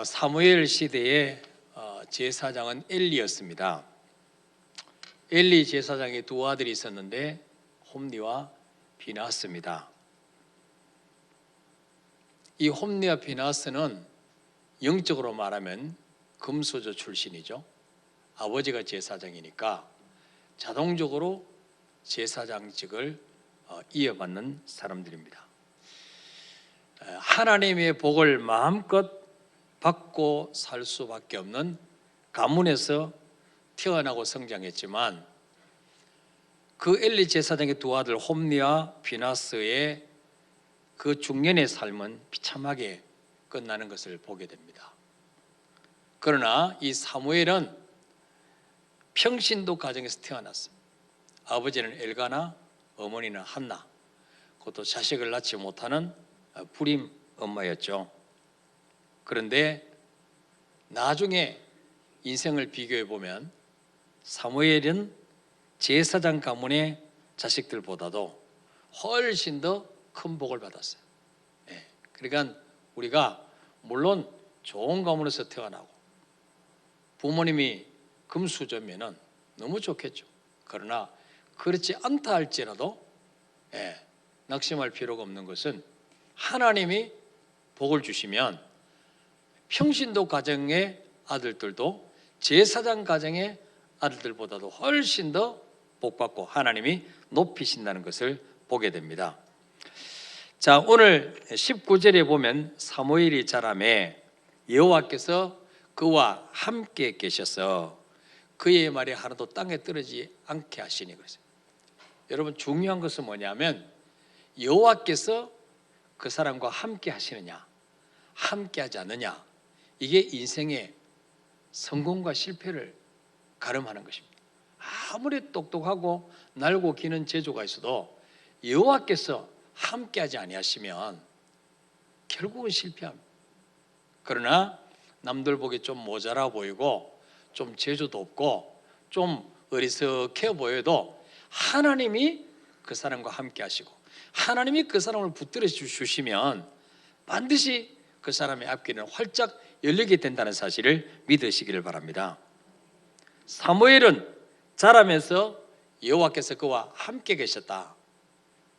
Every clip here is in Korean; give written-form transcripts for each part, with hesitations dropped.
사무엘 시대의 제사장은 엘리였습니다. 엘리 제사장의 두 아들이 있었는데 홈리와 비나스입니다. 이 홈리와 비나스는 영적으로 말하면 금수저 출신이죠. 아버지가 제사장이니까 자동적으로 제사장직을 이어받는 사람들입니다. 하나님의 복을 마음껏 받고 살 수밖에 없는 가문에서 태어나고 성장했지만 그 엘리 제사장의 두 아들 홈리와 비나스의 그 중년의 삶은 비참하게 끝나는 것을 보게 됩니다. 그러나 이 사무엘은 평신도 가정에서 태어났습니다. 아버지는 엘가나, 어머니는 한나, 그것도 자식을 낳지 못하는 불임 엄마였죠. 그런데 나중에 인생을 비교해 보면 사무엘은 제사장 가문의 자식들보다도 훨씬 더 큰 복을 받았어요. 그러니까 우리가 물론 좋은 가문에서 태어나고 부모님이 금수저면은 너무 좋겠죠. 그러나 그렇지 않다 할지라도 낙심할 필요가 없는 것은 하나님이 복을 주시면 평신도 가정의 아들들도 제사장 가정의 아들들보다도 훨씬 더 복받고 하나님이 높이신다는 것을 보게 됩니다. 자, 오늘 19절에 보면 사무엘이 자라매 여호와께서 그와 함께 계셔서 그의 말이 하나도 땅에 떨어지지 않게 하시니 그랬어요. 여러분, 중요한 것은 뭐냐면 여호와께서 그 사람과 함께 하시느냐 함께 하지 않느냐, 이게 인생의 성공과 실패를 가름하는 것입니다. 아무리 똑똑하고 날고 기는 제조가 있어도 여호와께서 함께하지 아니하시면 결국은 실패합니다. 그러나 남들 보기 좀 모자라 보이고 좀 재주도 없고 좀 어리석해 보여도 하나님이 그 사람과 함께 하시고 하나님이 그 사람을 붙들어 주시면 반드시 그 사람의 앞길은 활짝 열리게 된다는 사실을 믿으시기를 바랍니다. 사무엘은 자라면서 여호와께서 그와 함께 계셨다.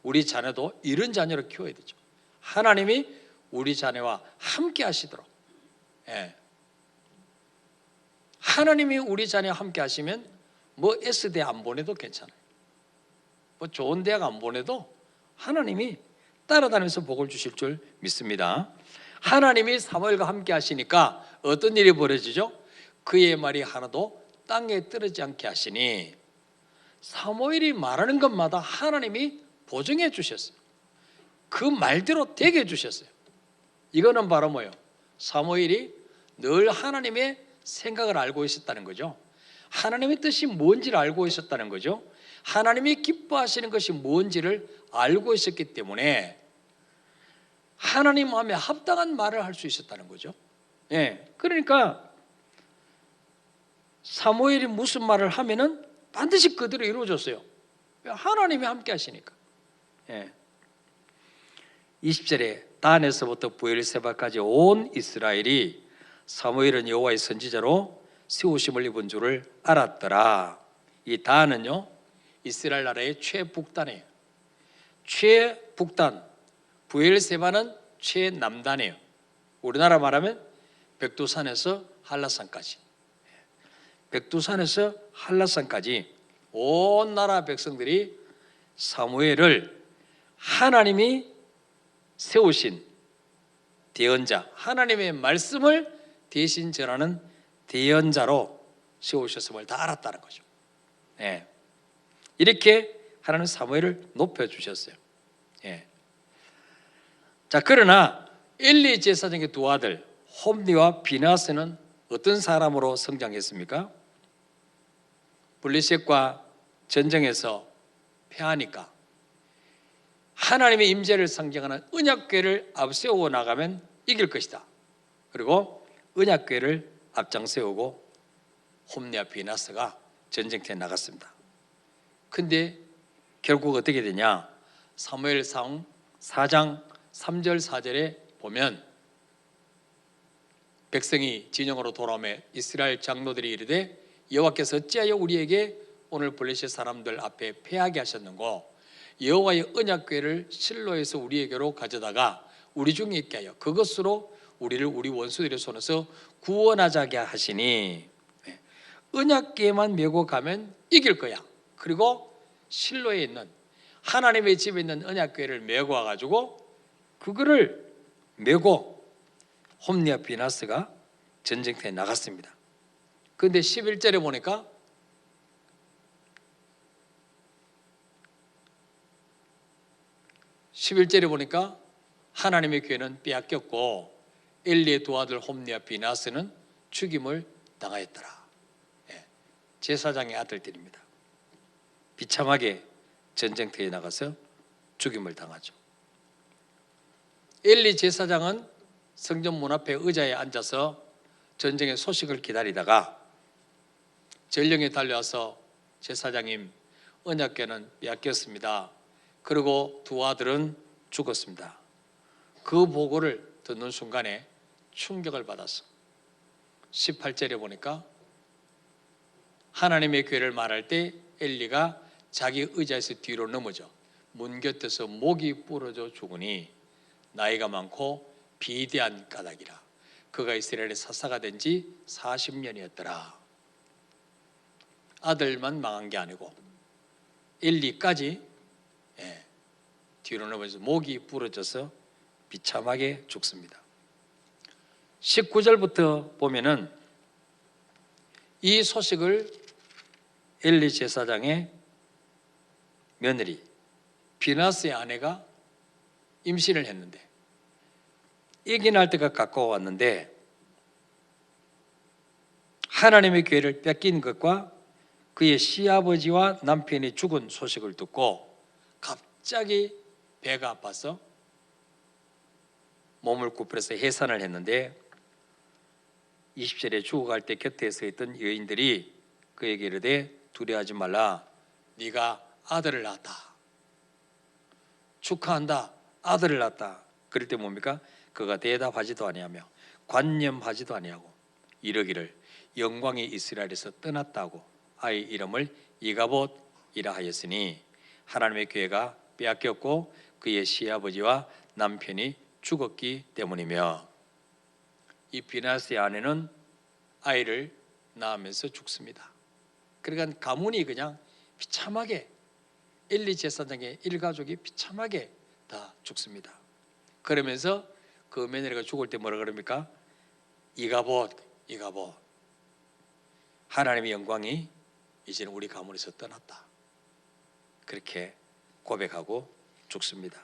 우리 자녀도 이런 자녀를 키워야 되죠. 하나님이 우리 자녀와 함께 하시도록. 하나님이 우리 자녀와 함께 하시면 뭐 S대 안 보내도 괜찮아요. 뭐 좋은 대학 안 보내도 하나님이 따라다니면서 복을 주실 줄 믿습니다. 하나님이 사무엘과 함께 하시니까 어떤 일이 벌어지죠? 그의 말이 하나도 땅에 떨어지지 않게 하시니 사무엘이 말하는 것마다 하나님이 보증해 주셨어요. 그 말대로 되게 해주셨어요. 이거는 바로 뭐예요? 사무엘이 늘 하나님의 생각을 알고 있었다는 거죠. 하나님의 뜻이 뭔지를 알고 있었다는 거죠. 하나님이 기뻐하시는 것이 뭔지를 알고 있었기 때문에 하나님 마음에 합당한 말을 할 수 있었다는 거죠. 그러니까 사무엘이 무슨 말을 하면은 반드시 그대로 이루어졌어요. 하나님이 함께 하시니까. 20절에 단에서부터 브엘세바까지 온 이스라엘이 사무엘은 여호와의 선지자로 세우심을 입은 줄을 알았더라. 이 단은요 이스라엘 나라의 최북단이에요. 최북단, 브엘세바는 최남단이에요. 우리나라 말하면 백두산에서 한라산까지, 백두산에서 한라산까지 온 나라 백성들이 사무엘을 하나님이 세우신 대언자, 하나님의 말씀을 대신 전하는 대언자로 세우셨음을 다 알았다는 거죠. 이렇게 하나님 사무엘을 높여주셨어요. 자, 그러나 엘리 제사장의 두 아들 홈리와 비나스는 어떤 사람으로 성장했습니까? 블레셋과 전쟁에서 패하니까 하나님의 임재를 상징하는 언약궤를 앞세우고 나가면 이길 것이다. 그리고 언약궤를 앞장세우고 홈리와 비나스가 전쟁터에 나갔습니다. 근데 결국 어떻게 되냐? 사무엘상 4장 3절 4절에 보면 백성이 진영으로 돌아오매 이스라엘 장로들이 이르되 여호와께서 어찌하여 우리에게 오늘 블레셋 사람들 앞에 패하게 하셨는고 여호와의 언약궤를 실로에서 우리에게로 가져다가 우리 중에 있게 하여 그것으로 우리를 우리 원수들의 손에서 구원하자게 하시니 언약궤만 메고 가면 이길 거야. 그리고 실로에 있는 하나님의 집에 있는 언약궤를 메고 와가지고 그거를 메고 홈리와 비나스가 전쟁터에 나갔습니다. 그런데 11절에 보니까 하나님의 궤는 빼앗겼고 엘리의 두 아들 홈리와 비나스는 죽임을 당하였더라. 제사장의 아들들입니다. 비참하게 전쟁터에 나가서 죽임을 당하죠. 엘리 제사장은 성전 문 앞에 의자에 앉아서 전쟁의 소식을 기다리다가 전령에 달려와서 제사장님, 언약궤는 빼앗겼습니다. 그리고 두 아들은 죽었습니다. 그 보고를 듣는 순간에 충격을 받았어. 18절에 보니까 하나님의 궤를 말할 때 엘리가 자기 의자에서 뒤로 넘어져 문 곁에서 목이 부러져 죽으니 나이가 많고 비대한 까닭이라. 그가 이스라엘의 사사가 된 지 40년이었더라. 아들만 망한 게 아니고 엘리까지 뒤로 넘어져서 목이 부러져서 비참하게 죽습니다. 19절부터 보면은 이 소식을 엘리 제사장의 며느리 비나스의 아내가 임신을 했는데 아기 낳을 때가 가까워왔는데 하나님의 궤를 뺏긴 것과 그의 시아버지와 남편이 죽은 소식을 듣고 갑자기 배가 아파서 몸을 구부려서 해산을 했는데 20절에 죽어갈 때 곁에 서 있던 여인들이 그에게 이르되 두려워하지 말라. 네가 아들을 낳았다. 축하한다. 아들을 낳았다. 그럴 때 뭡니까? 그가 대답하지도 아니하며 관념하지도 아니하고 이르기를 영광이 이스라엘에서 떠났다고 아이 이름을 이가봇이라 하였으니 하나님의 궤가 빼앗겼고 그의 시아버지와 남편이 죽었기 때문이며 이 비나스의 아내는 아이를 낳으면서 죽습니다. 그러니까 가문이 그냥 비참하게 엘리 제사장의 일가족이 비참하게 다 죽습니다. 그러면서 그 며느리가 죽을 때 뭐라 그럽니까? 이가봇 하나님의 영광이 이제는 우리 가문에서 떠났다. 그렇게 고백하고 죽습니다.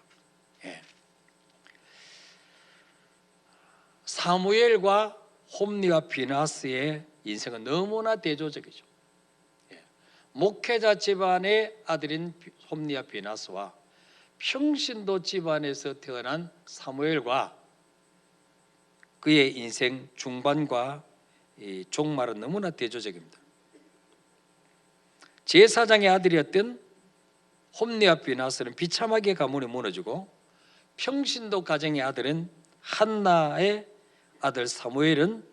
사무엘과 홈리와 비나스의 인생은 너무나 대조적이죠. 목회자 집안의 아들인 홈리와 비나스와 평신도 집안에서 태어난 사무엘과 그의 인생 중반과 이 종말은 너무나 대조적입니다. 제사장의 아들이었던 홈리와 비나스는 비참하게 가문이 무너지고 평신도 가정의 아들은 한나의 아들 사무엘은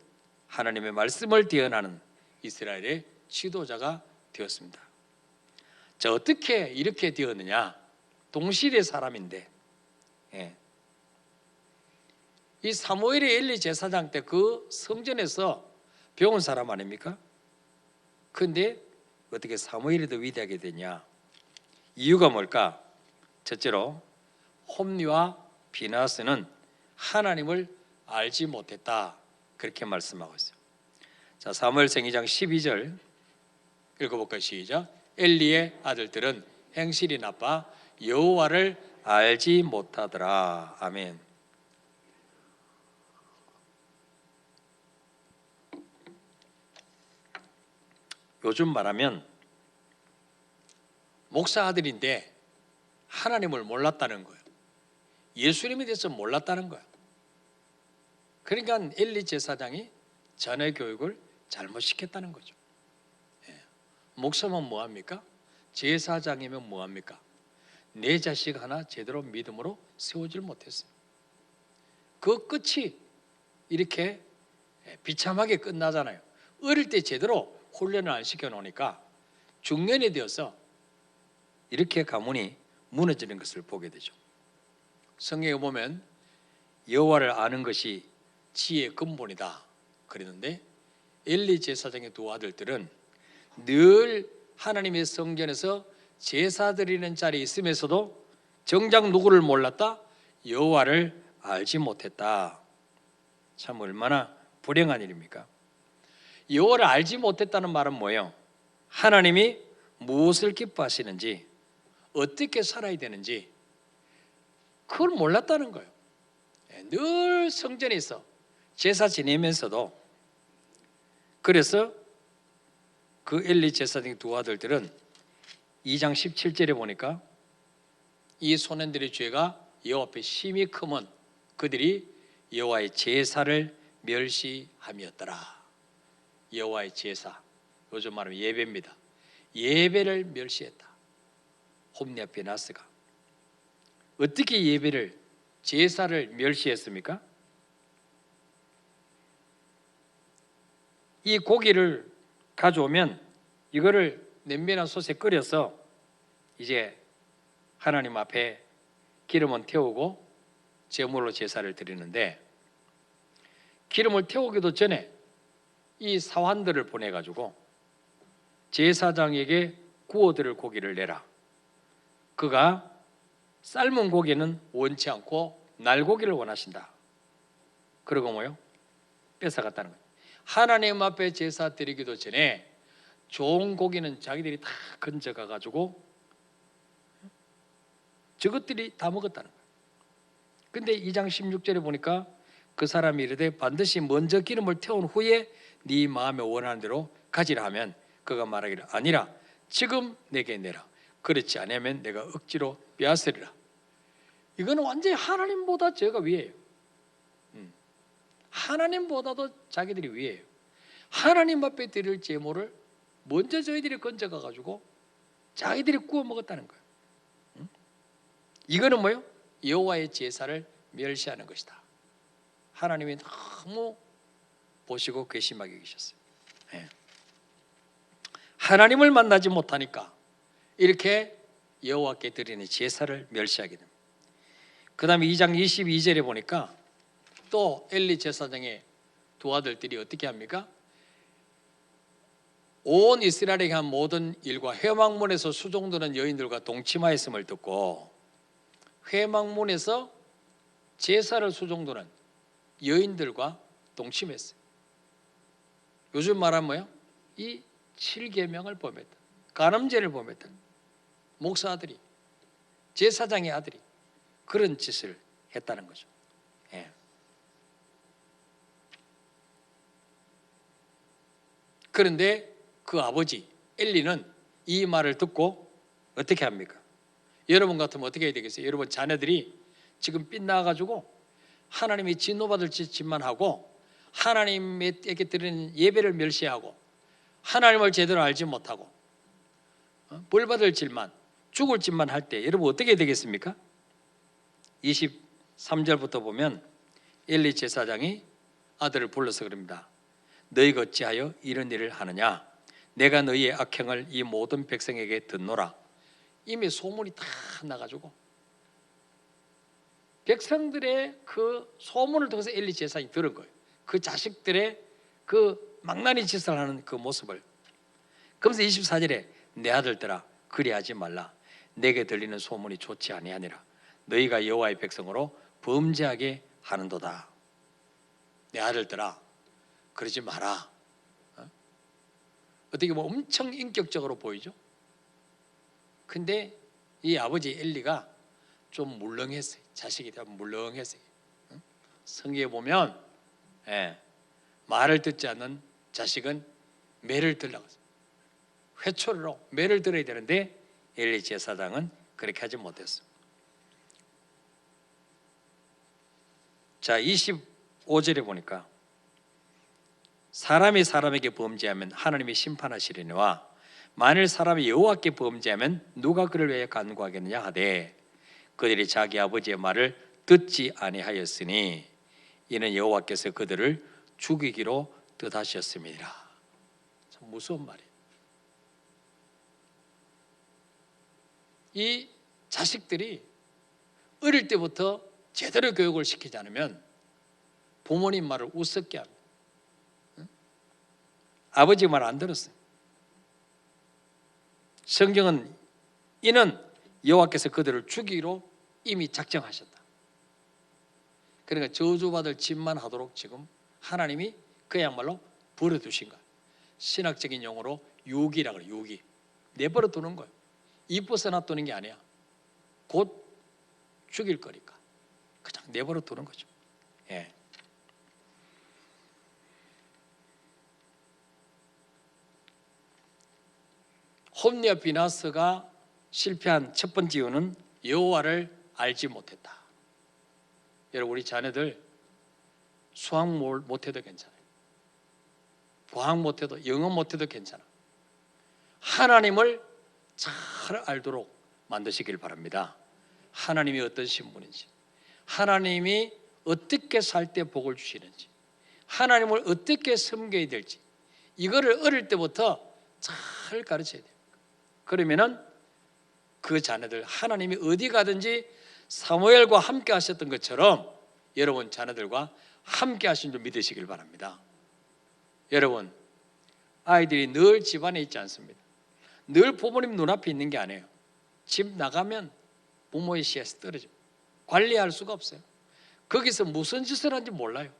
하나님의 말씀을 대언하는 이스라엘의 지도자가 되었습니다. 자, 어떻게 이렇게 되었느냐? 동시대 사람인데 이 사무엘이 엘리 제사장 때 그 성전에서 배운 사람 아닙니까? 그런데 어떻게 사무엘이 더 위대하게 되냐? 이유가 뭘까? 첫째로 홈리와 비나스는 하나님을 알지 못했다. 그렇게 말씀하고 있어요. 자, 사무엘상 2장 12절 읽어볼까요? 시작. 엘리의 아들들은 행실이 나빠 여호와를 알지 못하더라. 아멘. 요즘 말하면 목사 아들인데 하나님을 몰랐다는 거예요. 예수님에 대해서 몰랐다는 거예요. 그러니까 엘리 제사장이 자녀 교육을 잘못 시켰다는 거죠. 목사면 뭐합니까? 제사장이면 뭐합니까? 내 자식 하나 제대로 믿음으로 세우질 못했어요. 그 끝이 이렇게 비참하게 끝나잖아요. 어릴 때 제대로 훈련을 안 시켜놓으니까 중년이 되어서 이렇게 가문이 무너지는 것을 보게 되죠. 성경에 보면 여호와를 아는 것이 지혜의 근본이다 그랬는데, 엘리 제사장의 두 아들들은 늘 하나님의 성전에서 제사 드리는 자리에 있으면서도 정작 누구를 몰랐다? 여호와를 알지 못했다. 참 얼마나 불행한 일입니까? 여호와를 알지 못했다는 말은 뭐예요? 하나님이 무엇을 기뻐하시는지, 어떻게 살아야 되는지 그걸 몰랐다는 거예요. 늘 성전에 있어 제사 지내면서도. 그래서 그 엘리 제사장 두 아들들은 2장 17절에 보니까 이 소년들의 죄가 여호와 앞에 심히 크면 그들이 여호와의 제사를 멸시함이었더라. 여호와의 제사, 요즘 말하면 예배입니다. 예배를 멸시했다. 홈리아 피나스가 어떻게 예배를, 제사를 멸시했습니까? 이 고기를 가져오면 이거를 냄비나 솥에 끓여서 이제 하나님 앞에 기름은 태우고 제물로 제사를 드리는데, 기름을 태우기도 전에 이 사환들을 보내가지고 제사장에게 구워드릴 고기를 내라. 그가 삶은 고기는 원치 않고 날고기를 원하신다. 그러고 뭐요? 뺏어갔다는 거예요. 하나님 앞에 제사 드리기도 전에 좋은 고기는 자기들이 다 건져가가지고 저것들이 다 먹었다는 거예요. 근데 2장 16절에 보니까 그 사람이 이르되 반드시 먼저 기름을 태운 후에 네 마음에 원하는 대로 가지라 하면 그가 말하기를 아니라 지금 내게 내라. 그렇지 않으면 내가 억지로 빼앗으리라. 이거는 완전히 하나님보다 제가 위에요. 하나님보다도 자기들이 위에요. 하나님 앞에 드릴 제물을 먼저 저희들이 건져가가지고 자기들이 구워 먹었다는 거예요. 이거는 뭐예요? 여호와의 제사를 멸시하는 것이다. 하나님이 너무 보시고 괘씸하게 계셨어요. 하나님을 만나지 못하니까 이렇게 여호와께 드리는 제사를 멸시하게 됩니다. 그 다음에 2장 22절에 보니까 또 엘리 제사장의 두 아들들이 어떻게 합니까? 온 이스라엘에게 한 모든 일과 회막문에서 수종드는 여인들과 동침하였음을 듣고, 회막문에서 제사를 수종드는 여인들과 동침했어요. 요즘 말하면 뭐예요? 이 7계명을 범했다, 간음죄를 범했다 목사 아들이, 제사장의 아들이 그런 짓을 했다는 거죠. 그런데 그 아버지 엘리는 이 말을 듣고 어떻게 합니까? 여러분 같으면 어떻게 해야 되겠어요? 여러분 자녀들이 지금 빗나가가지고 하나님이 진노받을 짓만 하고 하나님에게 드리는 예배를 멸시하고 하나님을 제대로 알지 못하고 벌받을 짓만, 죽을 짓만 할 때 여러분 어떻게 해야 되겠습니까? 23절부터 보면 엘리 제사장이 아들을 불러서 그럽니다. 너희가 어찌하여 이런 일을 하느냐? 내가 너희의 악행을 이 모든 백성에게 듣노라. 이미 소문이 다 나가지고 백성들의 그 소문을 통해서 엘리 제사장이 들은 거예요. 그 자식들의 그 망나니 짓을 하는 그 모습을. 그러면서 24절에 내 아들들아 그리하지 말라. 내게 들리는 소문이 좋지 아니하니라. 너희가 여호와의 백성으로 범죄하게 하는도다. 내 아들들아 그러지 마라. 어떻게 보면 엄청 인격적으로 보이죠? 근데 이 아버지 엘리가 좀 물렁했어요. 자식이 다 물렁했어요. 성경에 보면 말을 듣지 않는 자식은 매를 들라고 했어요. 회초리로 매를 들어야 되는데 엘리 제사장은 그렇게 하지 못했어요. 자, 25절에 보니까 사람이 사람에게 범죄하면 하나님이 심판하시리니와 만일 사람이 여호와께 범죄하면 누가 그를 위하여 간구하겠느냐 하되 그들이 자기 아버지의 말을 듣지 아니하였으니 이는 여호와께서 그들을 죽이기로 뜻하셨습니다. 참 무서운 말이에요. 이 자식들이 어릴 때부터 제대로 교육을 시키지 않으면 부모님 말을 우습게 합니다. 응? 아버지 말 안 들었어요. 성경은 이는 여호와께서 그들을 죽이기로 이미 작정하셨다. 그러니까 저주받을 짓만 하도록 지금 하나님이 그야말로 버려두신 거예요. 신학적인 용어로 유기라고 그래요. 유기. 내버려 두는 거예요. 이뻐서 놔두는 게 아니야. 곧 죽일 거니까 그냥 내버려 두는 거죠. 예. 홈리와 비나스가 실패한 첫 번째 이유는 여호와를 알지 못했다. 여러분, 우리 자녀들 수학 못해도 괜찮아요. 과학 못해도, 영어 못해도 괜찮아. 하나님을 잘 알도록 만드시길 바랍니다. 하나님이 어떠신 분인지, 하나님이 어떻게 살 때 복을 주시는지, 하나님을 어떻게 섬겨야 될지, 이거를 어릴 때부터 잘 가르쳐야 돼요. 그러면은 그 자녀들, 하나님이 어디 가든지 사무엘과 함께 하셨던 것처럼 여러분 자녀들과 함께 하신 줄 믿으시길 바랍니다. 여러분, 아이들이 늘 집안에 있지 않습니다. 늘 부모님 눈앞에 있는 게 아니에요. 집 나가면 부모의 시야에서 떨어집니다. 관리할 수가 없어요. 거기서 무슨 짓을 하는지 몰라요.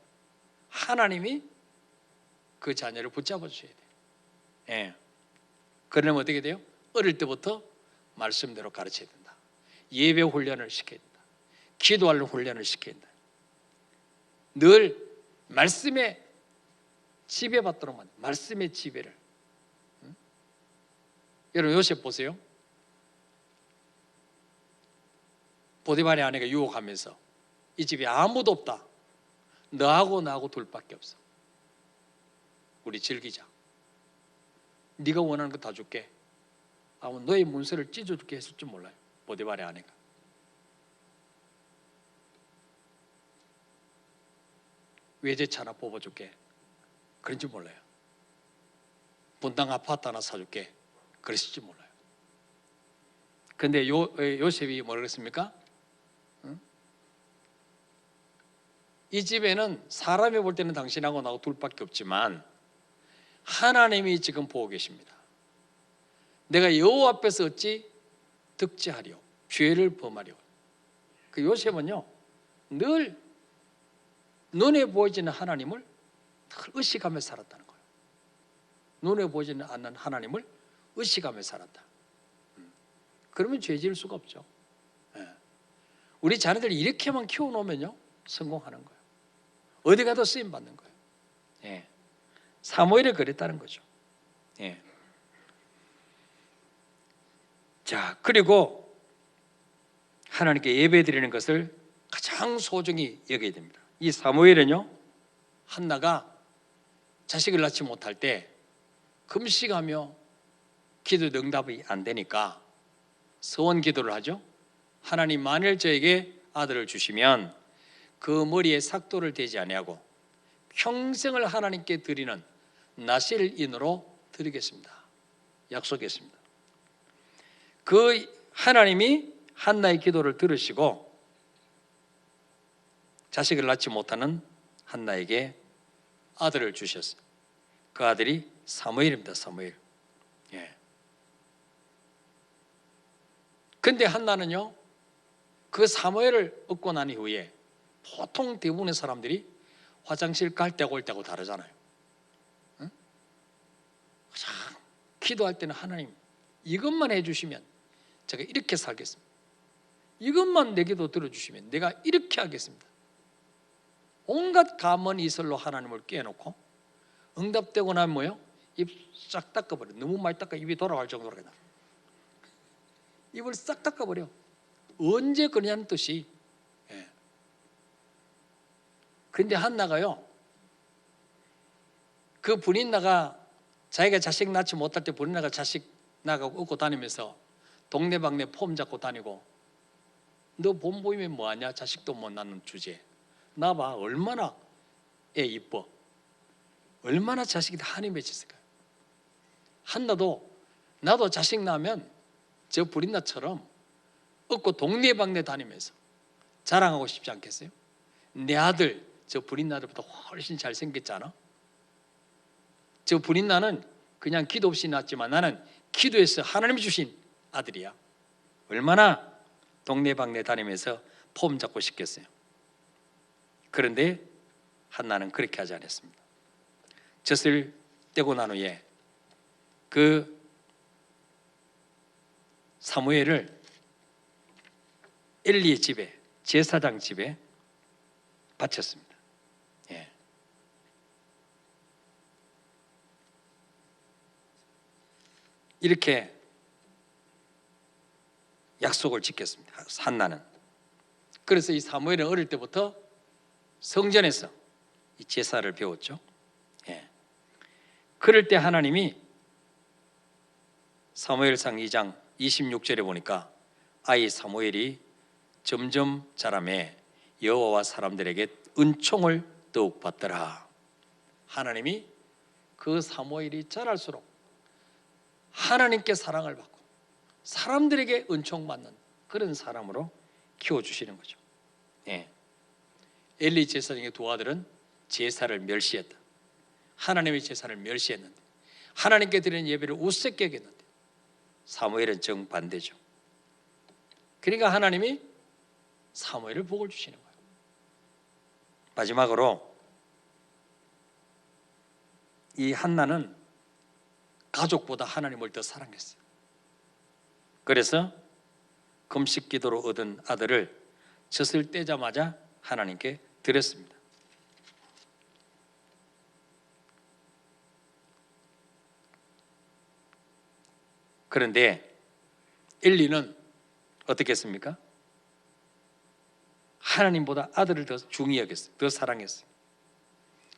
하나님이 그 자녀를 붙잡아 주셔야 돼요. 예. 그러면 어떻게 돼요? 어릴 때부터 말씀대로 가르쳐야 된다. 예배 훈련을 시켜야 된다. 기도하는 훈련을 시켜야 된다. 늘 말씀에 지배받도록 만든다. 말씀의 지배를. 응? 여러분, 요셉 보세요. 보디발의 아내가 유혹하면서 이 집에 아무도 없다. 너하고 나하고 둘밖에 없어. 우리 즐기자. 네가 원하는 거 다 줄게. 아마 너의 문서를 찢어줄게 했을 줄 몰라요. 보디발의 아내가. 외제차 하나 뽑아줄게. 그런 줄 몰라요. 분당 아파트 하나 사줄게. 그랬을 줄 몰라요. 근데 요셉이 뭐라 그랬습니까? 응? 이 집에는 사람이 볼 때는 당신하고 나하고 둘밖에 없지만 하나님이 지금 보고 계십니다. 내가 여호와 앞에서 어찌 득지하리요? 죄를 범하리요? 그 요셉은요, 늘 눈에 보이지는 하나님을 늘 의식하며 살았다는 거예요. 눈에 보이지는 않는 하나님을 의식하며 살았다. 그러면 죄 지을 수가 없죠. 우리 자녀들 이렇게만 키워놓으면요, 성공하는 거예요. 어디 가도 쓰임 받는 거예요. 예. 사무엘이 그랬다는 거죠. 예. 자, 그리고 하나님께 예배드리는 것을 가장 소중히 여겨야 됩니다. 이 사무엘은요, 한나가 자식을 낳지 못할 때 금식하며 기도 응답이 안 되니까 서원 기도를 하죠. 하나님, 만일 저에게 아들을 주시면 그 머리에 삭도를 대지 아니하고 평생을 하나님께 드리는 나실인으로 드리겠습니다. 약속했습니다. 그 하나님이 한나의 기도를 들으시고 자식을 낳지 못하는 한나에게 아들을 주셨어요. 그 아들이 사무엘입니다. 사무엘. 예. 근데 한나는요, 그 사무엘을 얻고 난 이후에 보통 대부분의 사람들이 화장실 갈 때고 올 때고 다르잖아요. 응? 참, 기도할 때는 하나님, 이것만 해주시면 제가 이렇게 살겠습니다. 이것만 내 기도 들어주시면 내가 이렇게 하겠습니다. 온갖 감언이설로 하나님을 깨놓고 응답되고 나면 뭐예요? 입 싹 닦아버려. 너무 많이 닦아 입이 돌아갈 정도로 그냥 입을 싹 닦아버려. 언제 그러냐는 뜻이. 예. 근데 한나가요, 그 분인나가 자기가 자식 낳지 못할 때 분인나가 자식 낳고 얻고 다니면서 동네방네 폼 잡고 다니고, 너 본보이면 뭐하냐? 자식도 못 낳는 주제. 나봐 얼마나 애 이뻐. 얼마나 자식이 다 한이 맺혔을까요? 한나도 나도 자식 낳으면 저 브린나처럼 얻고 동네방네 다니면서 자랑하고 싶지 않겠어요? 내 아들 저 브린나들보다 훨씬 잘생겼잖아. 저 브린나는 그냥 기도 없이 낳았지만 나는 기도해서 하나님이 주신 아들이야. 얼마나 동네방네 다니면서 폼 잡고 싶겠어요. 그런데 한나는 그렇게 하지 않았습니다. 젖을 떼고 난 후에 그 사무엘을 엘리의 집에, 제사장 집에 바쳤습니다. 예. 이렇게 약속을 지켰습니다. 한나는. 그래서 이 사무엘은 어릴 때부터 성전에서 이 제사를 배웠죠. 예. 그럴 때 하나님이 사무엘상 2장 26절에 보니까 아이 사무엘이 점점 자라매 여호와와 사람들에게 은총을 더욱 받더라. 하나님이 그 사무엘이 자랄수록 하나님께 사랑을 받고 사람들에게 은총받는 그런 사람으로 키워주시는 거죠. 예. 엘리 제사장의 두 아들은 제사를 멸시했다. 하나님의 제사를 멸시했는데 하나님께 드리는 예배를 우습게 여겼는데 사무엘은 정반대죠. 그러니까 하나님이 사무엘을 복을 주시는 거예요. 마지막으로 이 한나는 가족보다 하나님을 더 사랑했어요. 그래서 금식 기도로 얻은 아들을 젖을 떼자마자 하나님께 드렸습니다. 그런데 엘리는 어떻게 했습니까? 하나님보다 아들을 더 중히 여겼어요. 더 사랑했어요.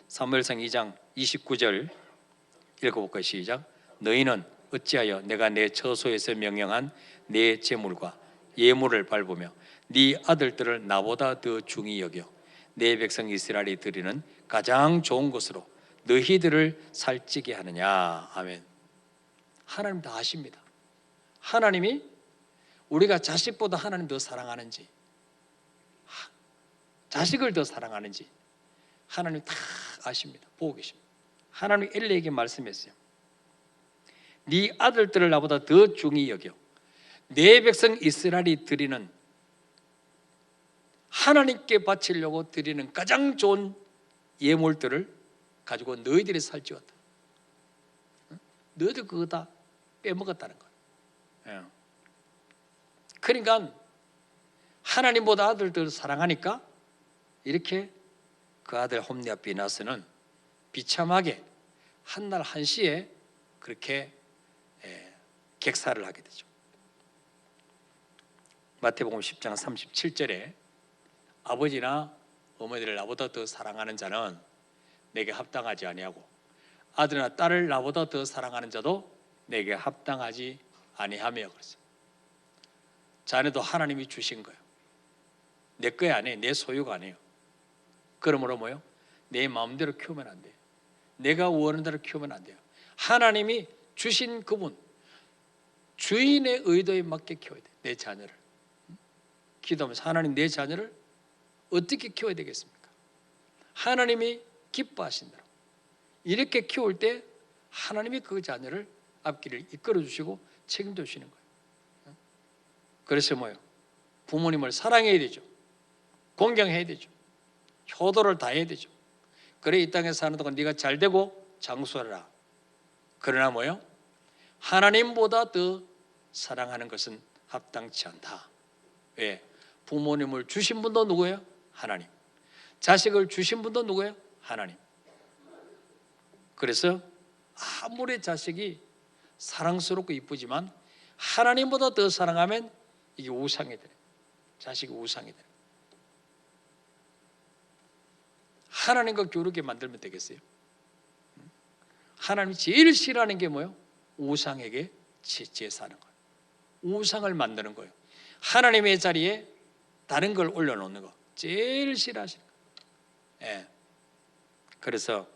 사무엘상 2장 29절 읽어볼까요? 시작. 너희는 어찌하여 내가 내 처소에서 명령한 내 제물과 예물을 밟으며 네 아들들을 나보다 더 중히 여겨 내 백성 이스라엘이 드리는 가장 좋은 것으로 너희들을 살찌게 하느냐. 아멘. 하나님 다 아십니다. 하나님이 우리가 자식보다 하나님 더 사랑하는지, 자식을 더 사랑하는지 하나님 다 아십니다. 보고 계십니다. 하나님이 엘리에게 말씀했어요. 네 아들들을 나보다 더 중히 여겨 내 백성 이스라엘이 드리는, 하나님께 바치려고 드리는 가장 좋은 예물들을 가지고 너희들이 살찌웠다. 너희들 그거 다 빼먹었다는 거예요. 그러니까 하나님보다 아들들을 사랑하니까 이렇게 그 아들 홈리아 비나스는 비참하게 한날 한시에 그렇게 객사를 하게 되죠. 마태복음 10장 37절에 아버지나 어머니를 나보다 더 사랑하는 자는 내게 합당하지 아니하고 아들이나 딸을 나보다 더 사랑하는 자도 내게 합당하지 아니하며 그랬어요. 자네도 하나님이 주신 거예요. 내 거야 아니에요. 내 소유가 아니에요. 그러므로 뭐요? 내 마음대로 키우면 안 돼요. 내가 원하는 대로 키우면 안 돼요. 하나님이 주신 그분, 주인의 의도에 맞게 키워야 돼요. 내 자녀를. 기도하면서 하나님 내 자녀를 어떻게 키워야 되겠습니까? 하나님이 기뻐하신 대로 이렇게 키울 때 하나님이 그 자녀를 앞길을 이끌어 주시고 책임져 주시는 거예요. 그래서 뭐예요? 부모님을 사랑해야 되죠. 공경해야 되죠. 효도를 다해야 되죠. 그래 이 땅에 사는 동안 네가 잘 되고 장수하라. 그러나 뭐예요? 하나님보다 더 사랑하는 것은 합당치 않다. 왜? 부모님을 주신 분도 누구예요? 하나님. 자식을 주신 분도 누구예요? 하나님. 그래서 아무리 자식이 사랑스럽고 이쁘지만 하나님보다 더 사랑하면 이게 우상이 돼요. 자식이 우상이 돼요. 하나님과 교류하게 만들면 되겠어요? 하나님이 제일 싫어하는 게 뭐예요? 우상에게 제사하는 거예요. 우상을 만드는 거예요. 하나님의 자리에 다른 걸 올려놓는 거 제일 싫어하시는 거예요. 예. 그래서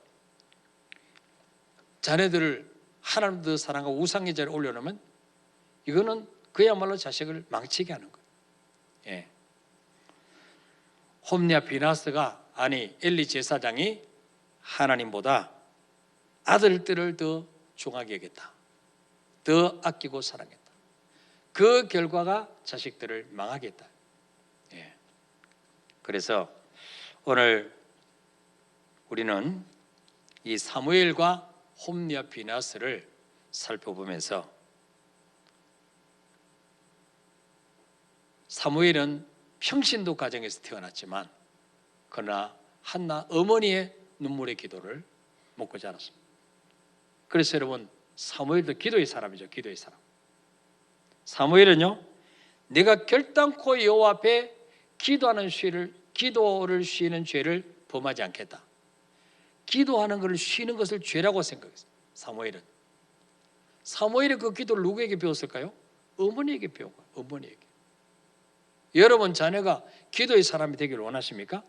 자녀들을 하나님 더 사랑하고 우상의 자리에 올려놓으면 이거는 그야말로 자식을 망치게 하는 거예요. 예. 홈리와 비나스가, 아니 엘리 제사장이 하나님보다 아들들을 더 중하게 여겼다, 더 아끼고 사랑했다. 그 결과가 자식들을 망하게 했다. 예. 그래서 오늘 우리는 이 사무엘과 홈리와 비나스를 살펴보면서, 사무엘은 평신도 가정에서 태어났지만 그러나 한나 어머니의 눈물의 기도를 먹고 자랐습니다. 그래서 여러분, 사무엘도 기도의 사람이죠. 기도의 사람. 사무엘은요, 내가 결단코 여호와 앞에 기도를 쉬는 죄를 범하지 않겠다. 기도하는 것을 쉬는 것을 죄라고 생각했어요. 사무엘이 그 기도를 누구에게 배웠을까요? 어머니에게 배운 거예요. 어머니에게. 여러분 자녀가 기도의 사람이 되기를 원하십니까?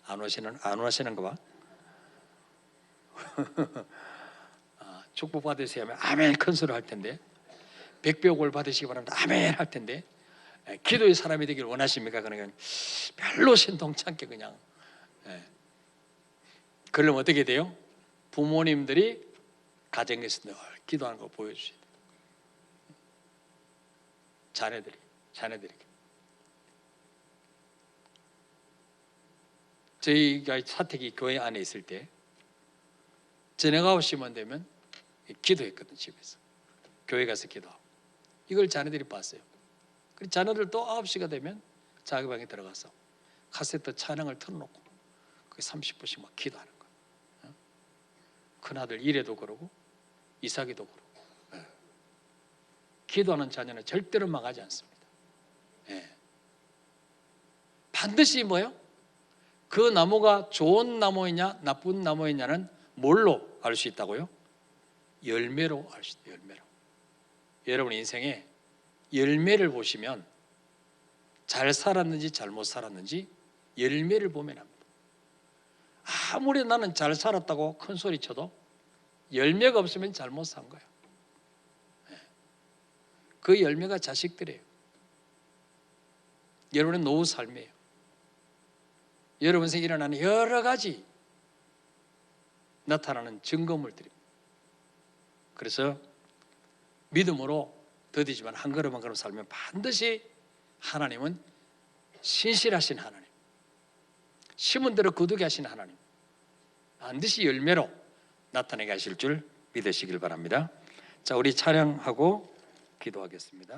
안 원하시는 거 봐. 축복 받으세요 하면 아멘 큰 소리 할 텐데, 백배옥을 받으시기 바랍니다 아멘 할 텐데, 기도의 사람이 되기를 원하십니까? 그러니까 별로 신통치 않게 그냥. 그러면 어떻게 돼요? 부모님들이 가정에서 늘 기도하는 거 보여주셔야 돼요. 자녀들에게. 저희가 사택이 교회 안에 있을 때 저녁 9시만 되면 기도했거든. 집에서 교회 가서 기도하고, 이걸 자녀들이 봤어요. 그리고 자녀들도 9시가 되면 자기 방에 들어가서 카세트 찬양을 틀어놓고 30분씩 막 기도하는 거예요. 큰아들 이래도 그러고 이삭이도 그러고. 기도하는 자녀는 절대로 망하지 않습니다. 반드시 뭐예요? 그 나무가 좋은 나무이냐 나쁜 나무이냐는 뭘로 알 수 있다고요? 열매로 알 수 있어요. 열매로. 여러분 인생에 열매를 보시면 잘 살았는지 잘못 살았는지 열매를 보면 합니다. 아무리 나는 잘 살았다고 큰 소리 쳐도 열매가 없으면 잘못 산 거예요. 그 열매가 자식들이에요. 여러분의 노후 삶이에요. 여러분 생에 일어나는 여러 가지 나타나는 증거물들입니다. 그래서 믿음으로 더디지만 한 걸음 한 걸음 살면 반드시 하나님은 신실하신 하나님, 심은 대로 거두게 하신 하나님, 반드시 열매로 나타내게 하실 줄 믿으시길 바랍니다. 자, 우리 찬양하고 기도하겠습니다.